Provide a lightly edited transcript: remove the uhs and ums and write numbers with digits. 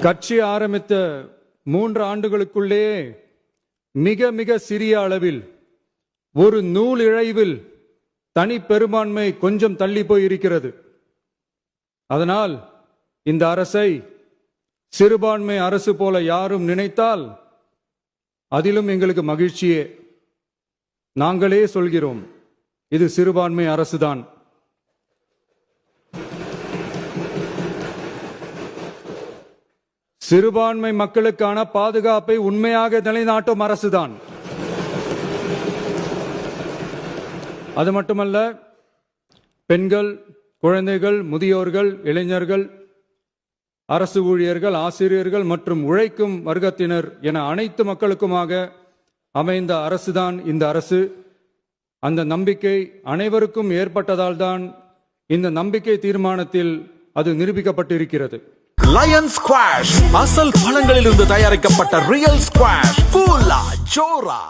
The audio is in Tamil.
கட்சி ஆரம்பித்த 3 ஆண்டுகளுக்குள்ளே மிக மிக சிறிய அளவில் ஒரு நூல் இழைவில் தனி பெரும்பான்மை கொஞ்சம் தள்ளி போயிருக்கிறது. அதனால் இந்த அரசை சிறுபான்மை அரசு போல யாரும் நினைத்தால் அதிலும் எங்களுக்கு மகிழ்ச்சியே. நாங்களே சொல்கிறோம், இது சிறுபான்மை அரசுதான். சிறுபான்மை மக்களுக்கான பாதுகாப்பை உண்மையாக நிலைநாட்டும் அரசுதான். அது மட்டுமல்ல, பெண்கள், குழந்தைகள், முதியோர்கள், இளைஞர்கள், அரசு ஊழியர்கள், ஆசிரியர்கள் மற்றும் உழைக்கும் வர்க்கத்தினர் என அனைத்து மக்களுக்குமாக அமைந்த அரசுதான் இந்த அரசு. அந்த நம்பிக்கை அனைவருக்கும் ஏற்பட்டதால் தான் இந்த நம்பிக்கை தீர்மானத்தில் அது நிரூபிக்கப்பட்டிருக்கிறது. லயன் ஸ்குவாஷ் அசல் பழங்களிலிருந்து தயாரிக்கப்பட்ட ரியல் ஸ்குவாஷ். ஜோரா